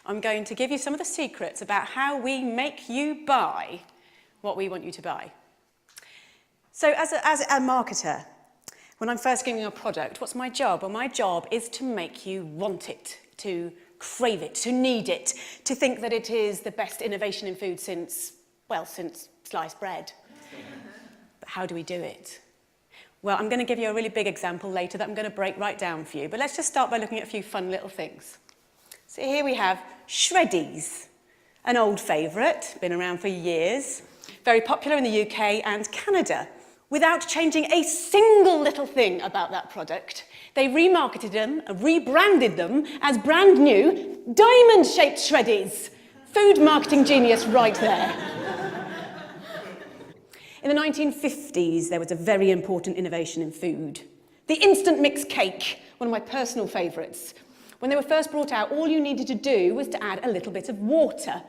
I'm going to give you some of the secrets about how we make you buy what we want you to buy. So as a marketer, when I'm first giving you a product, what's my job? Well, my job is to make you want it, to crave it, to need it, to think that it is the best innovation in food since sliced bread. But how do we do it? Well, I'm going to give you a really big example later that I'm going to break right down for you. But let's just start by looking at a few fun little things. So here we have Shreddies, an old favourite, been around for years, very popular in the UK and Canada. Without changing a single little thing about that product, they remarketed them, rebranded them as brand new diamond-shaped Shreddies. Food marketing genius right there. In the 1950s, there was a very important innovation in food. The instant mix cake, one of my personal favourites. When they were first brought out, all you needed to do was to add a little bit of water.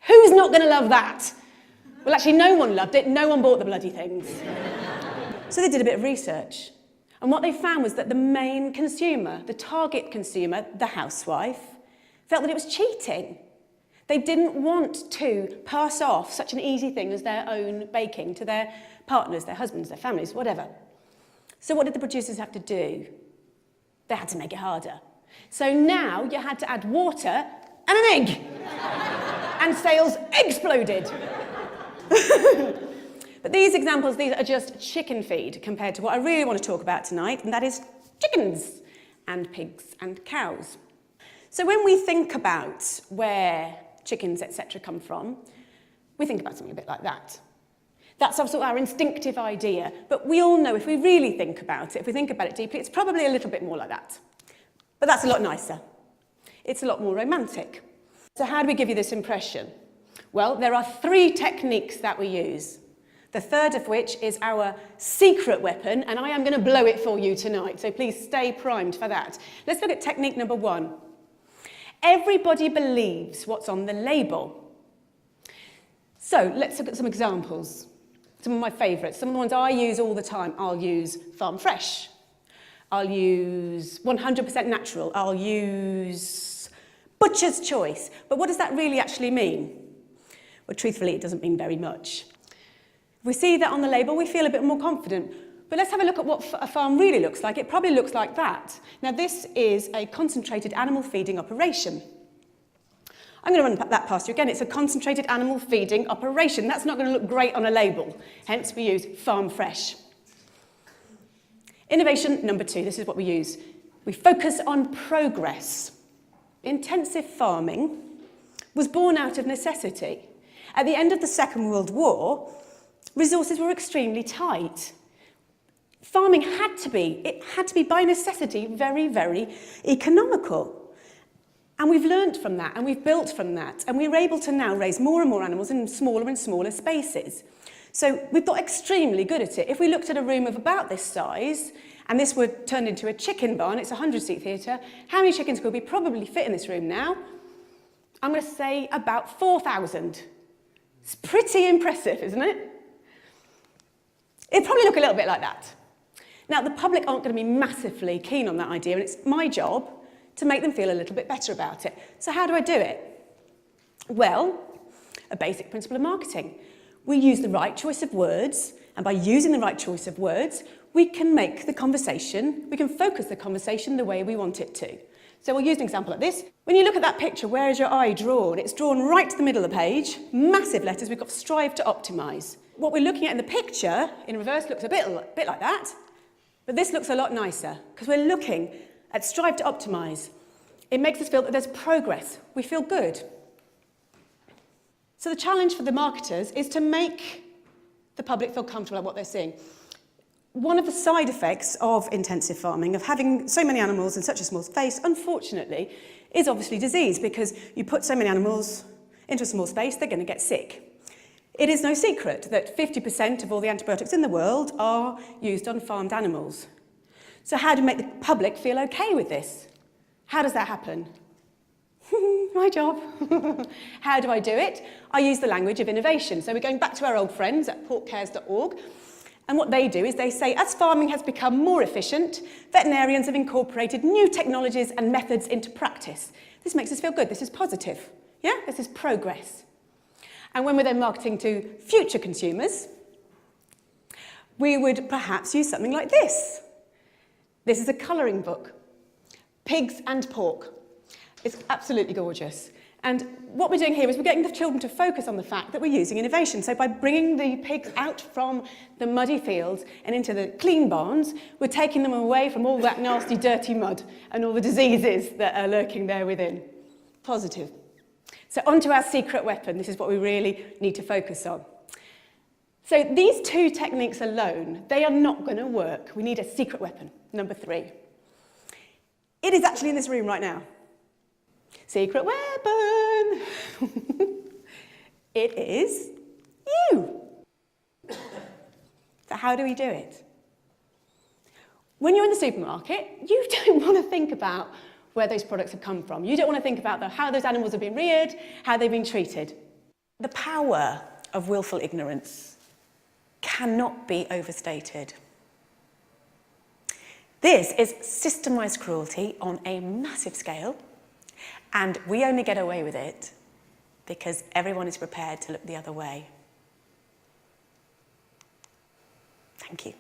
Who's not going to love that? Well, actually, no one loved it. No one bought the bloody things. So they did a bit of research. And what they found was that the main consumer, the target consumer, the housewife, felt that it was cheating. They didn't want to pass off such an easy thing as their own baking to their partners, their husbands, their families, whatever. So what did the producers have to do? They had to make it harder. So now you had to add water and an egg. And sales exploded. But these examples, these are just chicken feed compared to what I really want to talk about tonight, and that is chickens and pigs and cows. So when we think about where chickens, etc. come from, we think about something a bit like that. That's also our instinctive idea, but we all know if we really think about it, if we think about it deeply, it's probably a little bit more like that. But that's a lot nicer. It's a lot more romantic. So how do we give you this impression? Well, there are 3 techniques that we use. The third of which is our secret weapon, and I am going to blow it for you tonight, so please stay primed for that. Let's look at technique number 1. Everybody believes what's on the label. So let's look at some examples. Some of my favourites, some of the ones I use all the time. I'll use farm fresh. I'll use 100% natural. I'll use butcher's choice. But what does that really actually mean? Well, truthfully, it doesn't mean very much. If we see that on the label, we feel a bit more confident. But let's have a look at what a farm really looks like. It probably looks like that. Now, this is a concentrated animal feeding operation. I'm going to run that past you again. It's a concentrated animal feeding operation. That's not going to look great on a label. Hence, we use farm fresh. Innovation number 2. This is what we use. We focus on progress. Intensive farming was born out of necessity. At the end of the Second World War, resources were extremely tight. Farming had to be by necessity very, very economical. And we've learnt from that, and we've built from that, and we're able to now raise more and more animals in smaller and smaller spaces. So we've got extremely good at it. If we looked at a room of about this size, and this were turned into a chicken barn, it's a 100-seat theatre, how many chickens could we probably fit in this room now? I'm going to say about 4,000. It's pretty impressive, isn't it? It'd probably look a little bit like that. Now, the public aren't going to be massively keen on that idea, and it's my job to make them feel a little bit better about it. So how do I do it? Well, a basic principle of marketing. We use the right choice of words, and by using the right choice of words, we can make the conversation, we can focus the conversation the way we want it to. So we'll use an example like this. When you look at that picture, where is your eye drawn? It's drawn right to the middle of the page, massive letters, we've got strive to optimise. What we're looking at in the picture, in reverse, looks a bit like that, but this looks a lot nicer, because we're looking at strive to optimise. It makes us feel that there's progress. We feel good. So the challenge for the marketers is to make the public feel comfortable about what they're seeing. One of the side effects of intensive farming, of having so many animals in such a small space, unfortunately, is obviously disease, because you put so many animals into a small space, they're going to get sick. It is no secret that 50% of all the antibiotics in the world are used on farmed animals. So how do we make the public feel okay with this? How does that happen? My job. How do I do it? I use the language of innovation. So we're going back to our old friends at porkcares.org. And what they do is they say, as farming has become more efficient, veterinarians have incorporated new technologies and methods into practice. This makes us feel good. This is positive. Yeah? This is progress. And when we're then marketing to future consumers, we would perhaps use something like this. This is a colouring book. Pigs and pork. It's absolutely gorgeous. And what we're doing here is we're getting the children to focus on the fact that we're using innovation. So by bringing the pigs out from the muddy fields and into the clean barns, we're taking them away from all that nasty, dirty mud and all the diseases that are lurking there within. Positive. So onto our secret weapon. This is what we really need to focus on. So these two techniques alone, they are not going to work. We need a secret weapon, number 3. It is actually in this room right now. Secret weapon! It is you. So how do we do it? When you're in the supermarket, you don't want to think about where those products have come from. You don't want to think about how those animals have been reared, how they've been treated. The power of willful ignorance cannot be overstated. This is systemized cruelty on a massive scale, and we only get away with it because everyone is prepared to look the other way. Thank you.